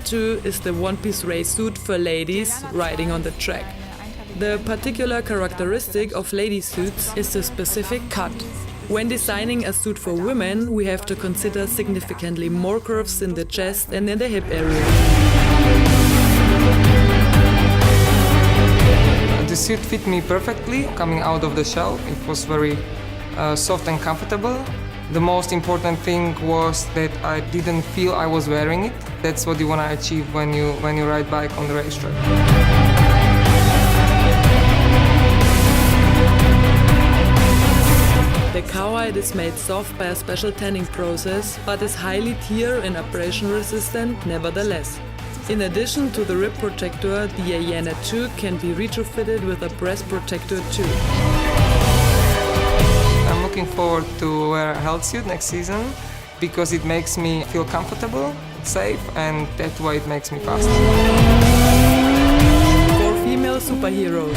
Ayana 2 is the one-piece race suit for ladies riding on the track. The particular characteristic of lady suits is the specific cut. When designing a suit for women, we have to consider significantly more curves in the chest and in the hip area. The suit fit me perfectly coming out of the shell. It was very soft and comfortable. The most important thing was that I didn't feel I was wearing it. That's what you want to achieve when you ride bike on the racetrack. The cowhide is made soft by a special tanning process, but is highly tear and abrasion resistant nevertheless. In addition to the rib protector, the Ayana 2 can be retrofitted with a breast protector too. I'm looking forward to wear a Held suit next season because it makes me feel comfortable, safe, and that way it makes me fast. For female superheroes.